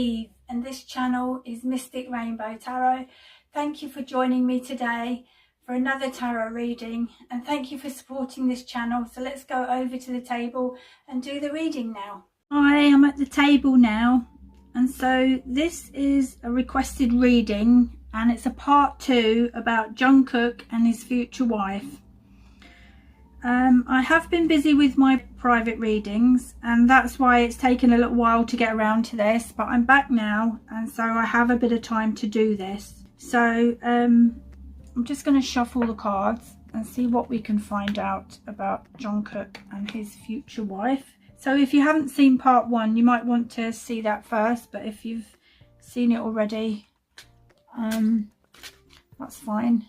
Eve and this channel is Mystic Rainbow Tarot. Thank you for joining me today for another tarot reading, and thank you for supporting this channel. So let's go over to the table and do the reading now. I am at the table now, and so this is a requested reading, and it's a part 2 about Jungkook and his future wife. I have been busy with my private readings, and that's why it's taken a little while to get around to this, but I'm back now, and so I have a bit of time to do this. So I'm just going to shuffle the cards and see what we can find out about Jungkook and his future wife. So if you haven't seen part 1, you might want to see that first, but if you've seen it already, that's fine.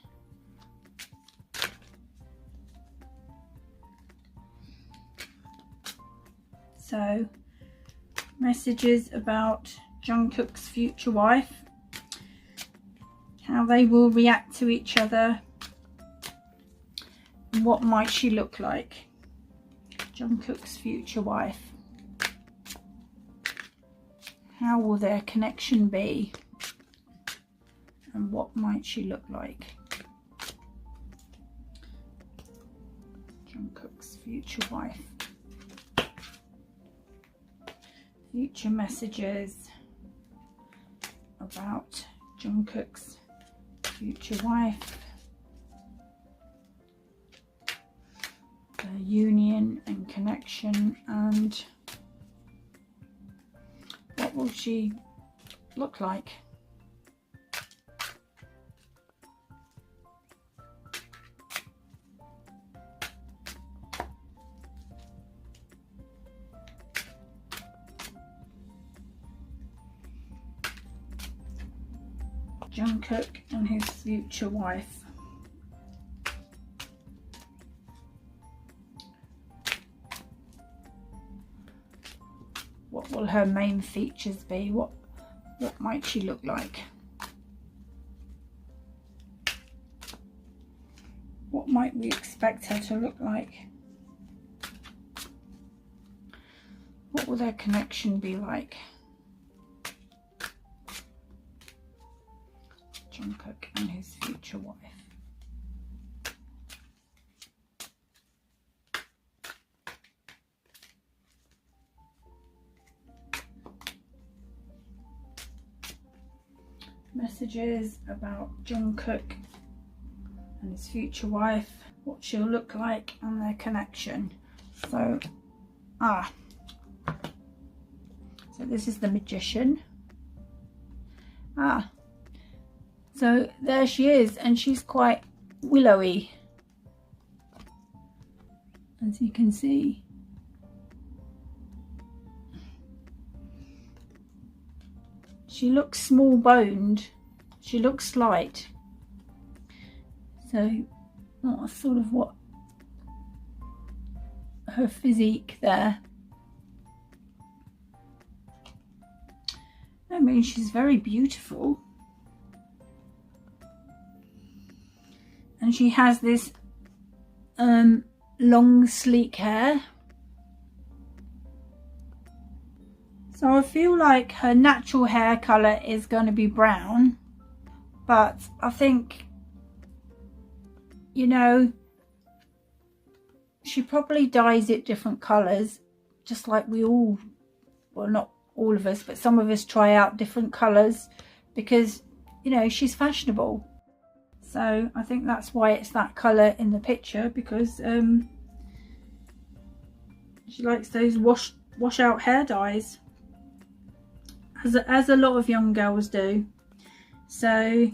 So, messages about Jungkook's future wife, how they will react to each other, and what might she look like. Jungkook's future wife. How will their connection be? And what might she look like? Jungkook's future wife. Future messages about Jungkook's future wife, their union and connection, and what will she look like? Jungkook and his future wife. What will her main features be? What might she look like? What might we expect her to look like? What will their connection be like? Jungkook and his future wife. Messages about Jungkook and his future wife, what she'll look like, and their connection. So, so this is the Magician. So there she is, and she's quite willowy, as you can see. She looks small boned, she looks slight. So that's sort of what her physique there. I mean, she's very beautiful. And she has this long sleek hair. So I feel like her natural hair colour is going to be brown. But I think, you know, she probably dyes it different colours. Just like we all, well, not all of us, but some of us try out different colours. Because, you know, she's fashionable. So I think that's why it's that colour in the picture, because she likes those wash out hair dyes, as a lot of young girls do. So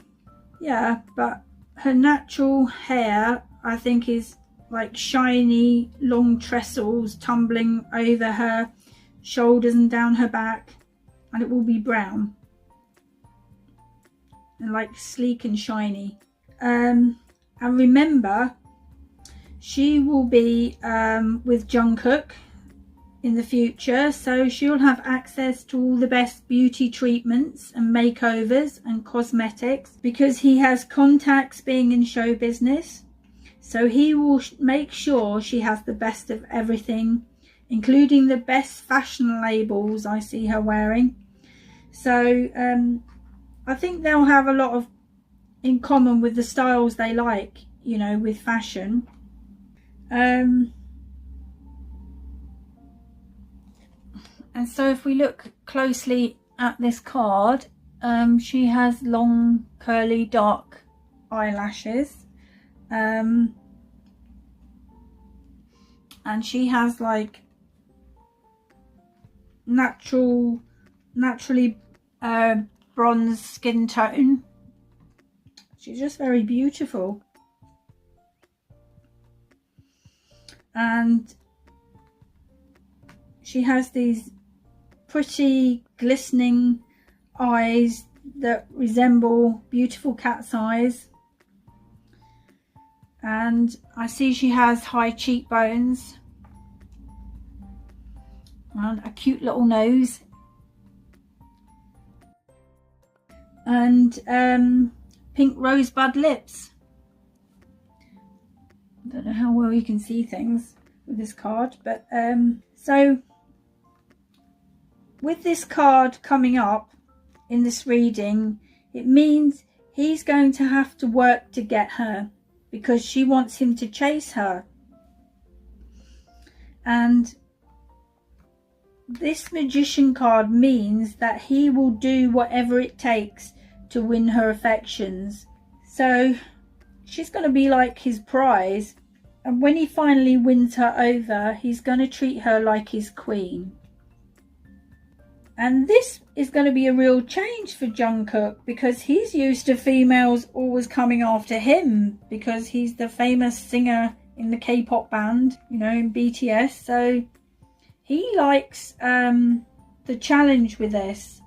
yeah, but her natural hair, I think, is like shiny long trestles tumbling over her shoulders and down her back, and it will be brown and like sleek and shiny. And remember, she will be with Jungkook in the future, so she'll have access to all the best beauty treatments and makeovers and cosmetics, because he has contacts being in show business. So he will make sure she has the best of everything, including the best fashion labels I see her wearing. So I think they'll have a lot of in common with the styles they like, you know, with fashion. And so if we look closely at this card, she has long curly dark eyelashes, and she has like naturally bronze skin tone. She's just very beautiful, and she has these pretty glistening eyes that resemble beautiful cat's eyes, and I see she has high cheekbones and a cute little nose, and pink rosebud lips. I don't know how well you can see things with this card, but so with this card coming up in this reading, it means he's going to have to work to get her, because she wants him to chase her. And this Magician card means that he will do whatever it takes to win her affections. So she's going to be like his prize, and when he finally wins her over, he's going to treat her like his queen. And this is going to be a real change for Jungkook, because he's used to females always coming after him, because he's the famous singer in the K-pop band, you know, in BTS. So he likes the challenge with this,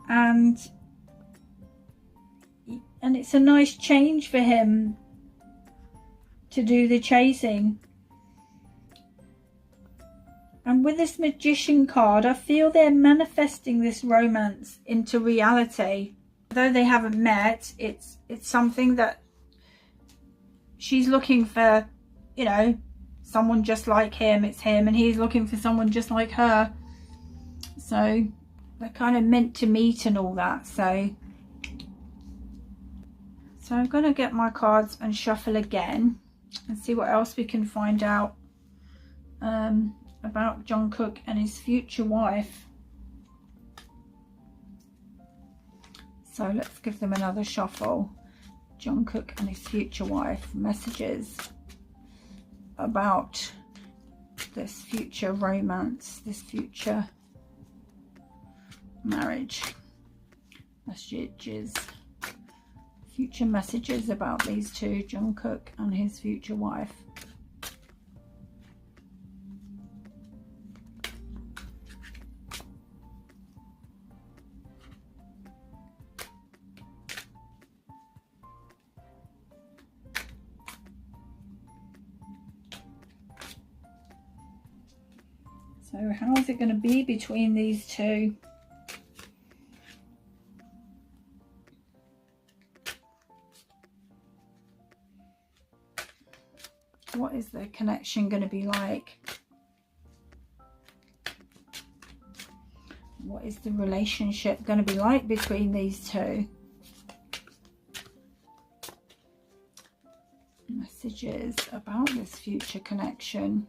and it's a nice change for him to do the chasing. And with this Magician card, I feel they're manifesting this romance into reality. Though they haven't met, it's something that she's looking for, you know, someone just like him. It's him, and he's looking for someone just like her. So they're kind of meant to meet and all that. So I'm going to get my cards and shuffle again and see what else we can find out about Jungkook and his future wife. So let's give them another shuffle. Jungkook and his future wife, messages about this future romance, this future marriage. Messages, future messages about these two, Jungkook and his future wife. So how is it going to be between these two? What is the connection going to be like? What is the relationship going to be like between these two? Messages about this future connection.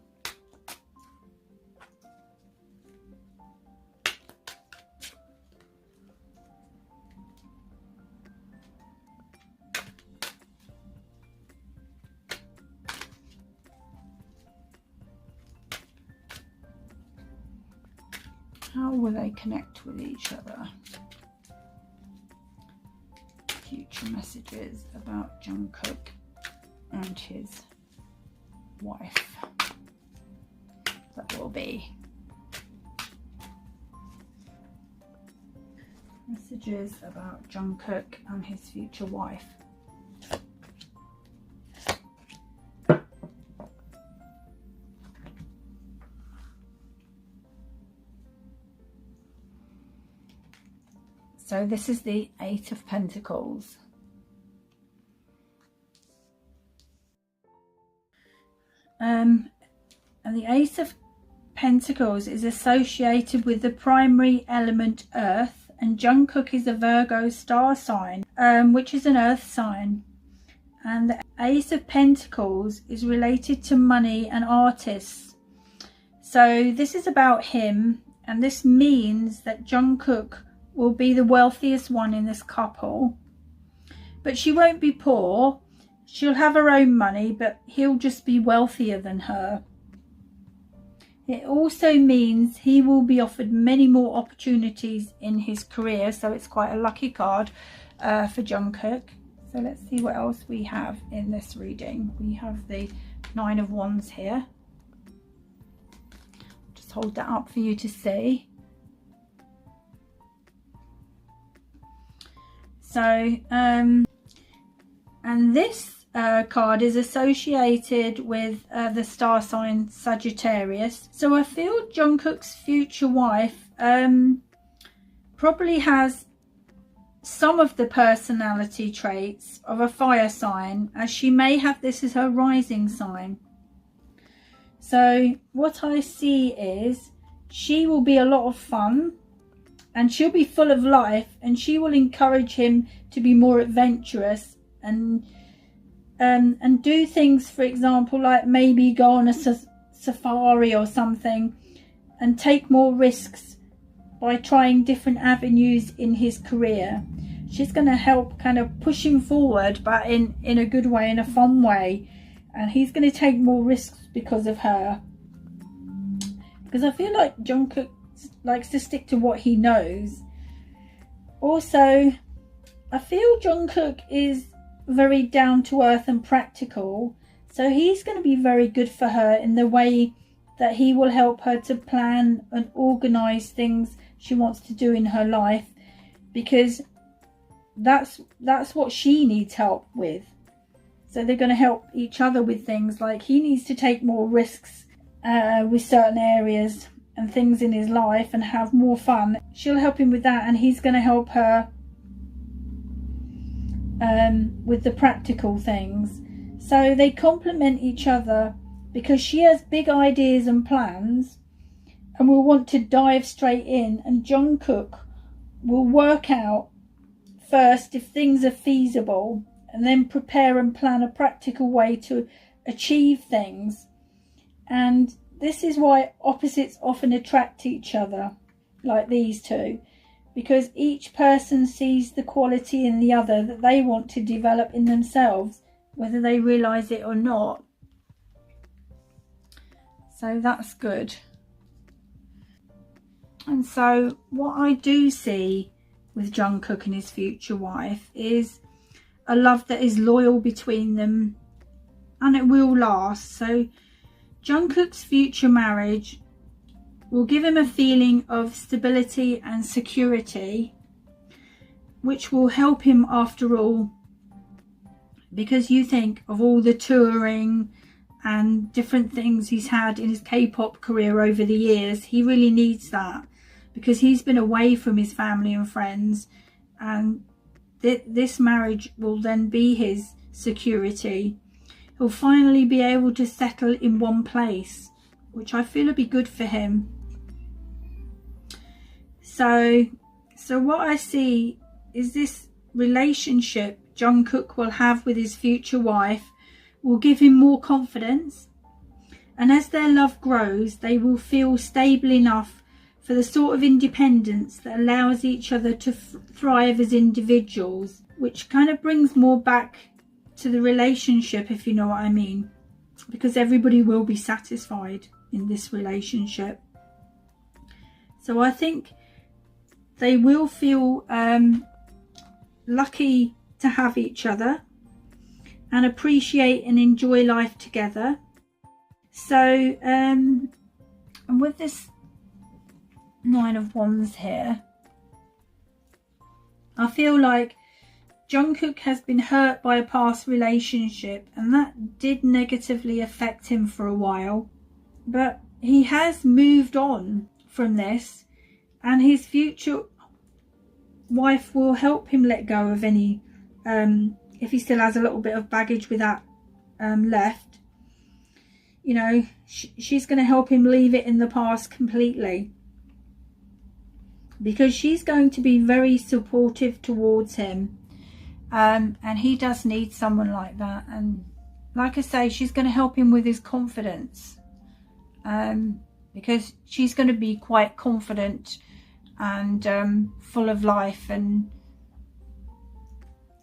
How will they connect with each other? Future messages about Jungkook and his wife. That will be. Messages about Jungkook and his future wife. So this is the Eight of Pentacles. And the Ace of Pentacles is associated with the primary element Earth, and Jungkook is a Virgo star sign, which is an earth sign. And the Ace of Pentacles is related to money and artists. So this is about him, and this means that Jungkook will be the wealthiest one in this couple. But she won't be poor. She'll have her own money, but he'll just be wealthier than her. It also means he will be offered many more opportunities in his career. So it's quite a lucky card for Jungkook. So let's see what else we have in this reading. We have the 9 of Wands here. Just hold that up for you to see. So, and this card is associated with the star sign Sagittarius. So I feel Jungkook's future wife probably has some of the personality traits of a fire sign, as she may have this as her rising sign. So what I see is she will be a lot of fun, and she'll be full of life, and she will encourage him to be more adventurous and do things, for example, like maybe go on a safari or something, and take more risks by trying different avenues in his career. She's going to help kind of push him forward, but in a good way, in a fun way. And he's going to take more risks because of her. Because I feel like Jungkook likes to stick to what he knows. Also, I feel Jungkook is very down to earth and practical. So he's going to be very good for her in the way that he will help her to plan and organise things she wants to do in her life, because that's what she needs help with. So they're going to help each other with things like he needs to take more risks with certain areas and things in his life and have more fun. She'll help him with that, and he's going to help her with the practical things. So they complement each other, because she has big ideas and plans and will want to dive straight in, and Jungkook will work out first if things are feasible, and then prepare and plan a practical way to achieve things. And this is why opposites often attract each other, like these two, because each person sees the quality in the other that they want to develop in themselves, whether they realise it or not. So that's good. And so what I do see with Jungkook and his future wife is a love that is loyal between them, and it will last. So Jungkook's future marriage will give him a feeling of stability and security, which will help him after all, because you think of all the touring and different things he's had in his K-pop career over the years. He really needs that, because he's been away from his family and friends, and this marriage will then be his security. He'll finally be able to settle in one place, which I feel will be good for him. So what I see is this relationship Jungkook will have with his future wife will give him more confidence, and as their love grows, they will feel stable enough for the sort of independence that allows each other to thrive as individuals, which kind of brings more back to the relationship, if you know what I mean, because everybody will be satisfied in this relationship. So I think they will feel lucky to have each other and appreciate and enjoy life together. So and with this 9 of Wands here, I feel like Jungkook has been hurt by a past relationship, and that did negatively affect him for a while, but he has moved on from this, and his future wife will help him let go of any if he still has a little bit of baggage with that left. You know, she's going to help him leave it in the past completely. because she's going to be very supportive towards him, and he does need someone like that. And like I say, she's going to help him with his confidence, because she's going to be quite confident and full of life, and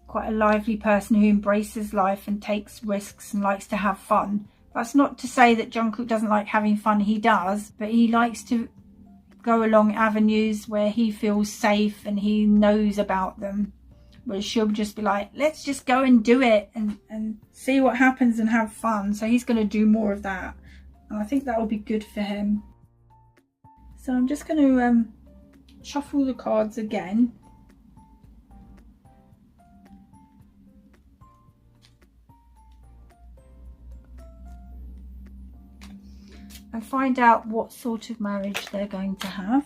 quite a lively person who embraces life and takes risks and likes to have fun. That's not to say that Jungkook doesn't like having fun. He does, but he likes to go along avenues where he feels safe and he knows about them, where she'll just be like, let's just go and do it and see what happens and have fun. So he's going to do more of that, and I think that will be good for him. So I'm just going to shuffle the cards again. And find out what sort of marriage they're going to have.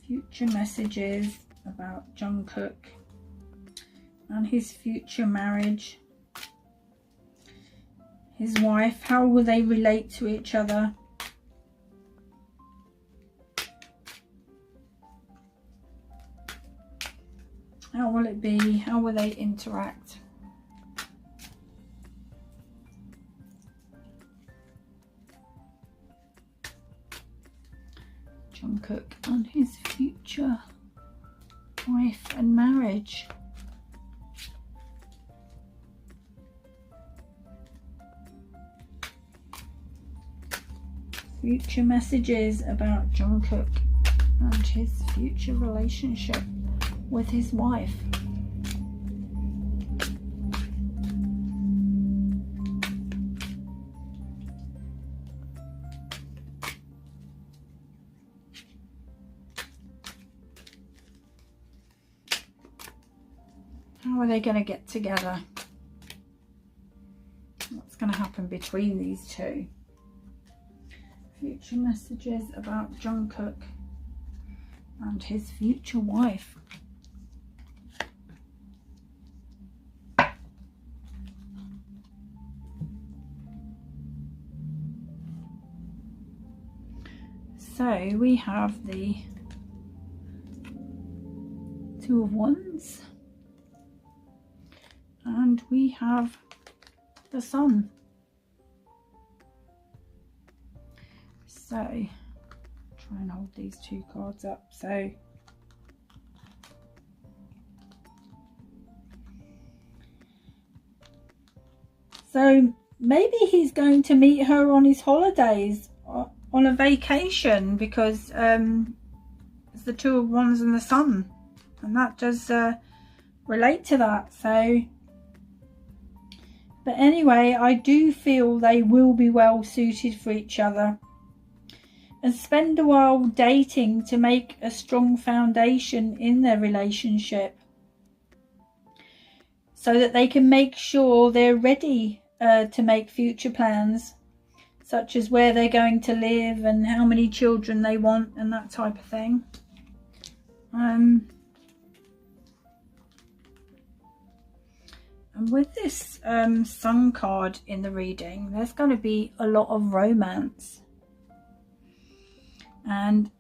Future messages about Jungkook and his future marriage. His wife, how will they relate to each other? How will it be? How will they interact? Jungkook and his future wife and marriage. Future messages about Jungkook and his future relationship with his wife. How are they going to get together? What's going to happen between these two? Future messages about Jungkook and his future wife. So we have the Two of Wands and we have the Sun. So try and hold these two cards up. So maybe he's going to meet her on his holidays, on a vacation, because it's the Two of Wands and the Sun, and that does relate to that. So, but anyway, I do feel they will be well suited for each other, and spend a while dating to make a strong foundation in their relationship, so that they can make sure they're ready to make future plans, such as where they're going to live and how many children they want and that type of thing. And with this Sun card in the reading, there's going to be a lot of romance. And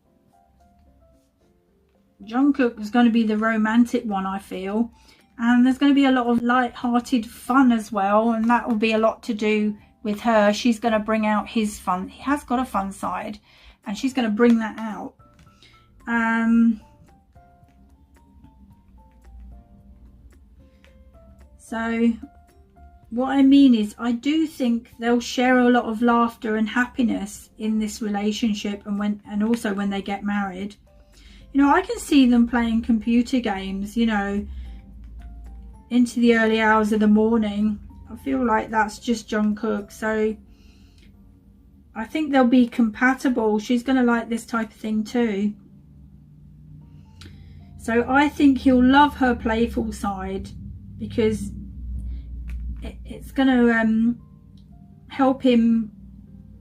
Jungkook is going to be the romantic one, I feel. And there's going to be a lot of light-hearted fun as well. And that will be a lot to do with her. She's going to bring out his fun. He has got a fun side, and she's going to bring that out. So what I mean is, I do think they'll share a lot of laughter and happiness in this relationship, and also when they get married. You know, I can see them playing computer games, you know, into the early hours of the morning. I feel like that's just Jungkook. So I think they'll be compatible. She's going to like this type of thing too. So I think he'll love her playful side, because it's going to help him,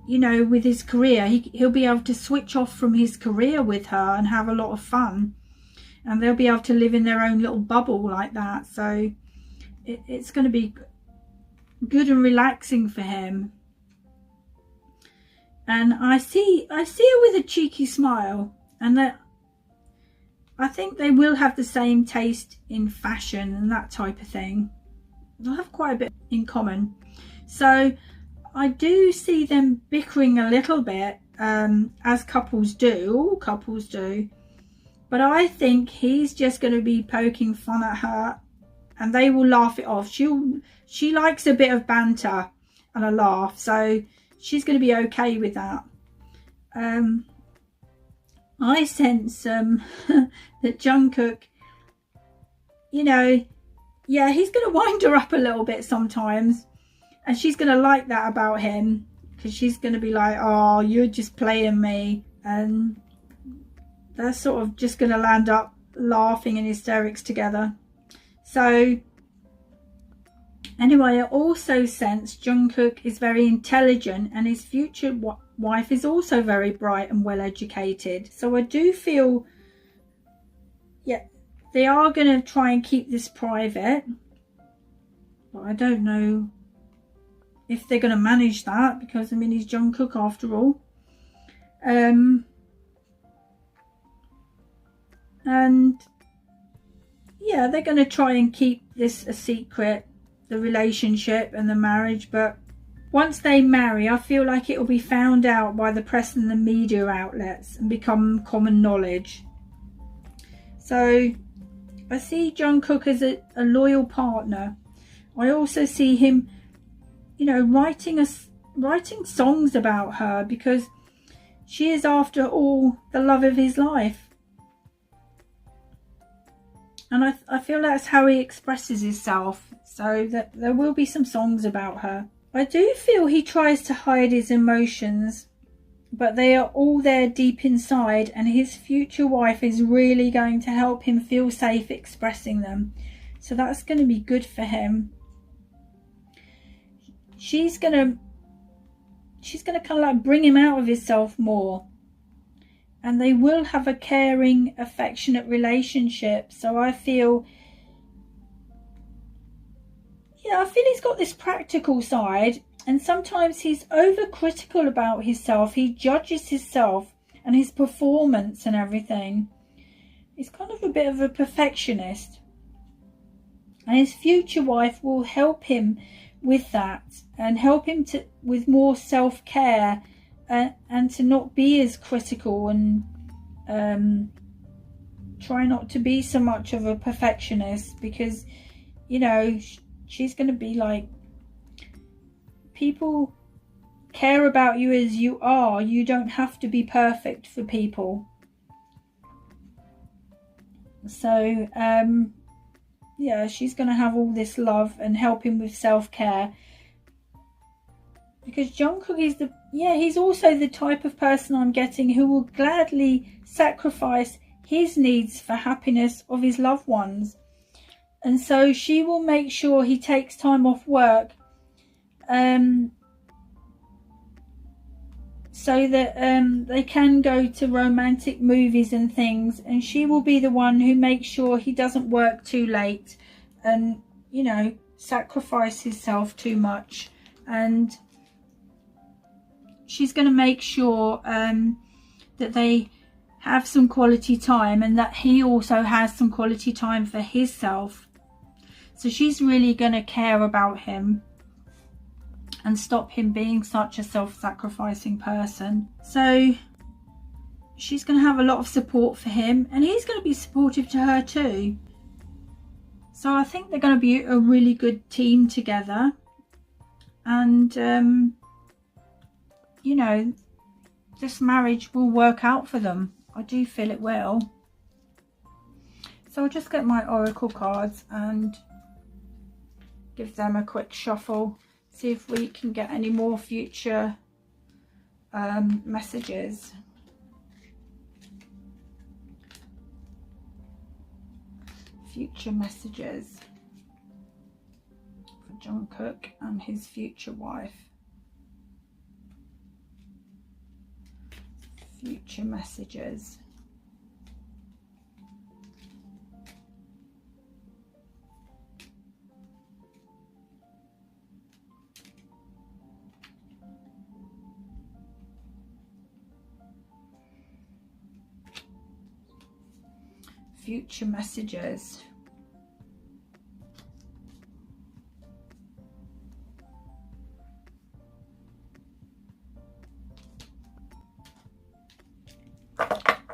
you know, with his career. He'll be able to switch off from his career with her and have a lot of fun, and they'll be able to live in their own little bubble like that. So it's going to be good and relaxing for him. And I see her with a cheeky smile, and that I think they will have the same taste in fashion and that type of thing. They'll have quite a bit in common. So I do see them bickering a little bit, as couples do, all couples do. But I think he's just going to be poking fun at her, and they will laugh it off. She likes a bit of banter and a laugh, so she's going to be okay with that. I sense that Jungkook, you know, yeah, he's going to wind her up a little bit sometimes, and she's going to like that about him, because she's going to be like, oh, you're just playing me, and they're sort of just going to land up laughing in hysterics together. So anyway, I also sense Jungkook is very intelligent, and his future wife is also very bright and well educated. So I do feel, yeah, they are going to try and keep this private, but I don't know if they're going to manage that, because I mean, he's Jungkook after all. And yeah, they're going to try and keep this a secret, the relationship and the marriage, but once they marry, I feel like it will be found out by the press and the media outlets and become common knowledge. So I see Jungkook as a loyal partner. I also see him, you know, writing songs about her, because she is, after all, the love of his life. And I feel that's how he expresses himself, so that there will be some songs about her. I do feel he tries to hide his emotions, but they are all there deep inside, and his future wife is really going to help him feel safe expressing them. So that's going to be good for him. She's gonna kind of like bring him out of himself more. And they will have a caring, affectionate relationship. So I feel, yeah, I feel he's got this practical side. And sometimes he's overcritical about himself. He judges himself and his performance and everything. He's kind of a bit of a perfectionist. And his future wife will help him with that, and help him with more self-care. And to not be as critical, and try not to be so much of a perfectionist, because, you know, she's going to be like, people care about you as you are. You don't have to be perfect for people. So yeah, she's going to have all this love and help him with self-care. Because Jungkook is he's also the type of person I'm getting who will gladly sacrifice his needs for happiness of his loved ones. And so she will make sure he takes time off work, so that they can go to romantic movies and things. And she will be the one who makes sure he doesn't work too late and, you know, sacrifice himself too much. And she's going to make sure that they have some quality time, and that he also has some quality time for himself. So she's really going to care about him and stop him being such a self-sacrificing person. So she's going to have a lot of support for him, and he's going to be supportive to her too. So I think they're going to be a really good team together. And you know, this marriage will work out for them. I do feel it will. So I'll just get my oracle cards and give them a quick shuffle. See if we can get any more future messages. Future messages for Jungkook and his future wife. Future messages. future messages.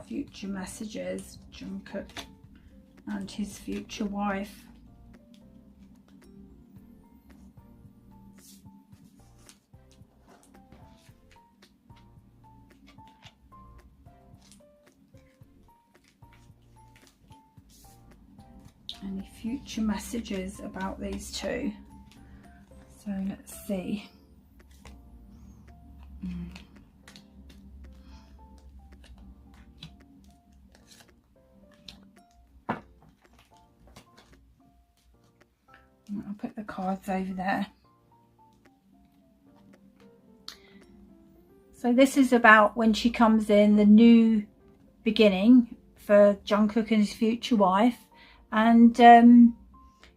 Future messages, Jungkook and his future wife. Any future messages about these two? So let's see. I'll put the cards over there. So this is about when she comes in, the new beginning for Jungkook and his future wife. And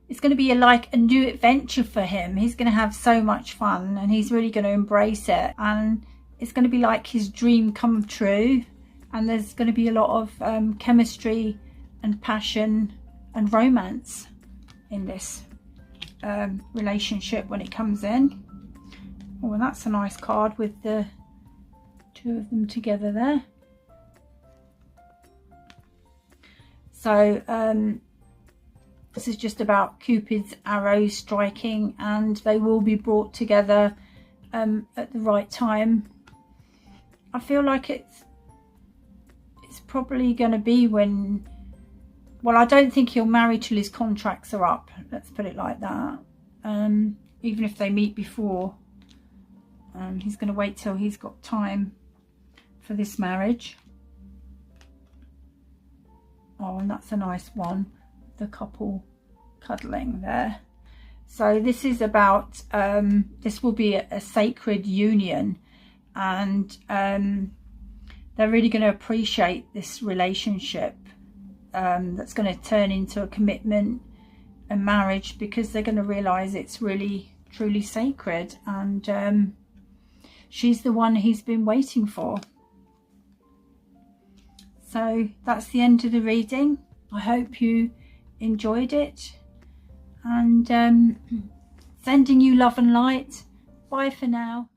it's going to be like a new adventure for him. He's going to have so much fun and he's really going to embrace it. And it's going to be like his dream come true. And there's going to be a lot of chemistry and passion and romance in this relationship when it comes in. Oh, and that's a nice card with the two of them together there. So this is just about Cupid's arrow striking, and they will be brought together at the right time. I feel like it's probably going to be when, well, I don't think he'll marry till his contracts are up, let's put it like that. Even if they meet before, he's going to wait till he's got time for this marriage. Oh, and that's a nice one, the couple cuddling there. So this is about, this will be a sacred union, and they're really going to appreciate this relationship that's going to turn into a commitment and marriage, because they're going to realize it's really truly sacred, and she's the one he's been waiting for. So that's the end of the reading. I hope you enjoyed it, and sending you love and light. Bye for now.